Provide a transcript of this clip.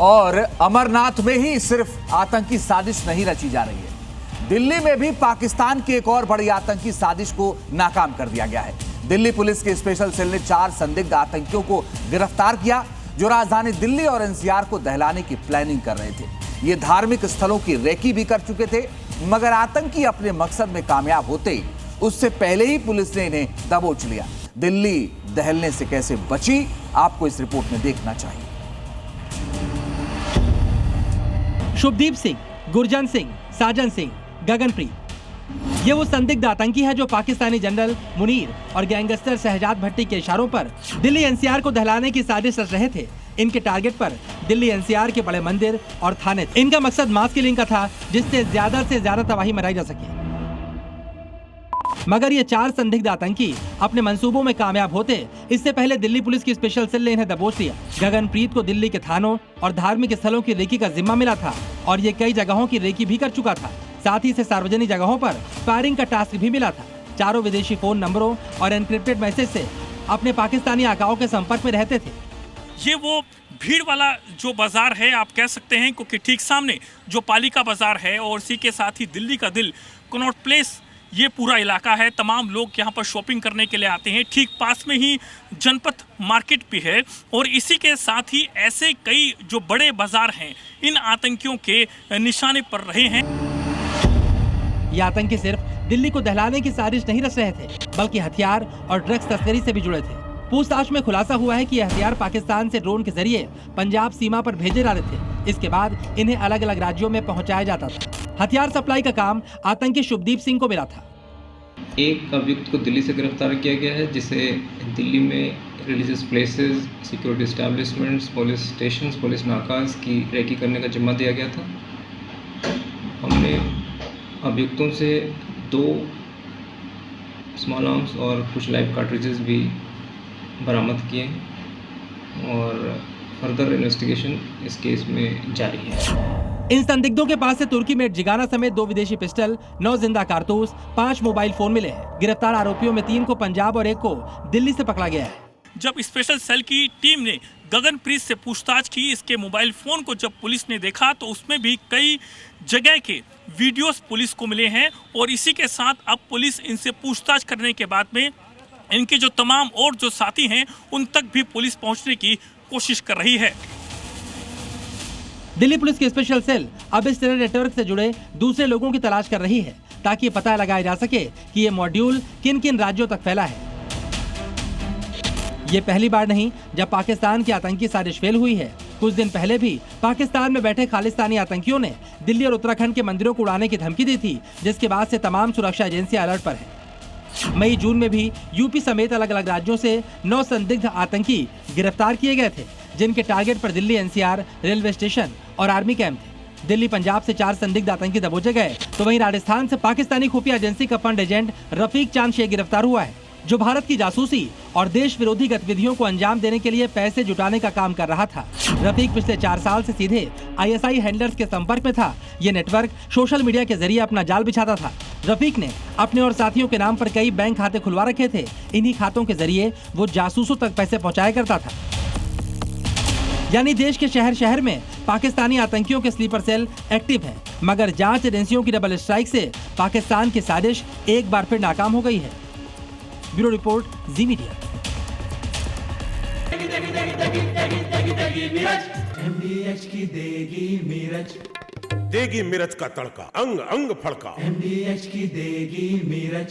और अमरनाथ में ही सिर्फ आतंकी साजिश नहीं रची जा रही है, दिल्ली में भी पाकिस्तान की एक और बड़ी आतंकी साजिश को नाकाम कर दिया गया है। दिल्ली पुलिस के स्पेशल सेल ने 4 संदिग्ध आतंकियों को गिरफ्तार किया जो राजधानी दिल्ली और एनसीआर को दहलाने की प्लानिंग कर रहे थे। ये धार्मिक स्थलों की रेकी भी कर चुके थे, मगर आतंकी अपने मकसद में कामयाब होते ही उससे पहले ही पुलिस ने इन्हें दबोच लिया। दिल्ली दहलने से कैसे बची, आपको इस रिपोर्ट में देखना चाहिए। शुभदीप सिंह, गुरजन सिंह, साजन सिंह, गगनप्रीत, ये वो संदिग्ध आतंकी है जो पाकिस्तानी जनरल मुनीर और गैंगस्टर शहजाद भट्टी के इशारों पर दिल्ली एनसीआर को दहलाने की साजिश रच रहे थे। इनके टारगेट पर दिल्ली एनसीआर के बड़े मंदिर और थाने थे। इनका मकसद मास किलिंग का था, जिससे ज्यादा तबाही मचाई जा सके। मगर ये 4 संदिग्ध आतंकी अपने मंसूबों में कामयाब होते इससे पहले दिल्ली पुलिस की स्पेशल सेल ने इन्हें दबोच लिया। गगनप्रीत को दिल्ली के थानों और धार्मिक स्थलों की रेकी का जिम्मा मिला था और ये कई जगहों की रेकी भी कर चुका था। साथ ही इसे सार्वजनिक जगहों पर फायरिंग का टास्क भी मिला था। चारों विदेशी फोन नंबरों और एनक्रिप्टेड मैसेज से अपने पाकिस्तानी आकाओं के संपर्क में रहते थे। ये वो भीड़ वाला जो बाजार है आप कह सकते हैं, क्योंकि ठीक सामने जो पालिका बाजार है और इसी के साथ ही दिल्ली का दिल कनॉट प्लेस, ये पूरा इलाका है। तमाम लोग यहाँ पर शॉपिंग करने के लिए आते हैं। ठीक पास में ही जनपथ मार्केट भी है और इसी के साथ ही ऐसे कई जो बड़े बाजार हैं इन आतंकियों के निशाने पर रहे हैं। ये आतंकी सिर्फ दिल्ली को दहलाने की साजिश नहीं रच रहे थे, बल्कि हथियार और ड्रग्स तस्करी से भी जुड़े थे। पूछताछ में खुलासा हुआ है कि ये हथियार पाकिस्तान से ड्रोन के जरिए पंजाब सीमा पर भेजे जा रहे थे। इसके बाद इन्हें अलग अलग राज्यों में पहुंचाया जाता था। हथियार सप्लाई का काम आतंकी शुभदीप सिंह को मिला था। एक अभियुक्त को दिल्ली से गिरफ्तार किया गया है, जिसे दिल्ली में religious places, security establishments, police stations, police नाकाज की रेकी करने का जिम्मा दिया गया था। हमने अभियुक्तों से 2 स्मॉल आर्म्स और कुछ लाइव कार्ट्रिजेस भी बरामद किए हैं और फर्दर इन्वेस्टिगेशन इस केस में जारी है। इन संदिग्धों के पास से तुर्की में जिगाना समेत 2 विदेशी पिस्टल, 9 जिंदा कारतूस, 5 मोबाइल फोन मिले हैं। गिरफ्तार आरोपियों में 3 को पंजाब और 1 को दिल्ली से पकड़ा गया है। जब स्पेशल सेल की टीम ने गगनप्रीत से पूछताछ की, इसके मोबाइल फोन को जब पुलिस ने देखा तो उसमें भी कई जगह के वीडियोस पुलिस को मिले हैं और इसी के साथ अब पुलिस इनसे पूछताछ करने के बाद में इनके जो तमाम और जो साथी हैं उन तक भी पुलिस पहुंचने की कोशिश कर रही है। दिल्ली पुलिस की स्पेशल सेल अब इस टेरर नेटवर्क से जुड़े दूसरे लोगों की तलाश कर रही है, ताकि पता लगाया जा सके कि ये मॉड्यूल किन किन राज्यों तक फैला है। ये पहली बार नहीं जब पाकिस्तान की आतंकी साजिश फेल हुई है। कुछ दिन पहले भी पाकिस्तान में बैठे खालिस्तानी आतंकियों ने दिल्ली और उत्तराखंड के मंदिरों को उड़ाने की धमकी दी थी, जिसके बाद से तमाम सुरक्षा एजेंसियां अलर्ट पर है। मई जून में भी यूपी समेत अलग अलग राज्यों से 9 संदिग्ध आतंकी गिरफ्तार किए गए थे, जिनके टारगेट पर दिल्ली एनसीआर, रेलवे स्टेशन और आर्मी कैंप थे। दिल्ली पंजाब से 4 संदिग्ध आतंकी दबोचे गए, तो वहीं राजस्थान से पाकिस्तानी खुफिया एजेंसी का फंड एजेंट रफीक चांद शेख गिरफ्तार हुआ है, जो भारत की जासूसी और देश विरोधी गतिविधियों को अंजाम देने के लिए पैसे जुटाने का काम कर रहा था। रफीक पिछले 4 साल से सीधे आईएसआई हैंडलर्स के संपर्क में था। ये नेटवर्क सोशल मीडिया के जरिए अपना जाल बिछाता था। रफीक ने अपने और साथियों के नाम पर कई बैंक खाते खुलवा रखे थे। इन्हीं खातों के जरिए वो जासूसों तक पैसे पहुंचाया करता था। यानी देश के शहर शहर में पाकिस्तानी आतंकियों के स्लीपर सेल एक्टिव हैं, मगर जांच एजेंसियों की डबल स्ट्राइक से पाकिस्तान की साजिश एक बार फिर नाकाम हो गई है। ब्यूरो रिपोर्ट, जी मीडिया। देगी मिर्च का तड़का, अंग अंग फड़का। MDH की देगी मिर्च।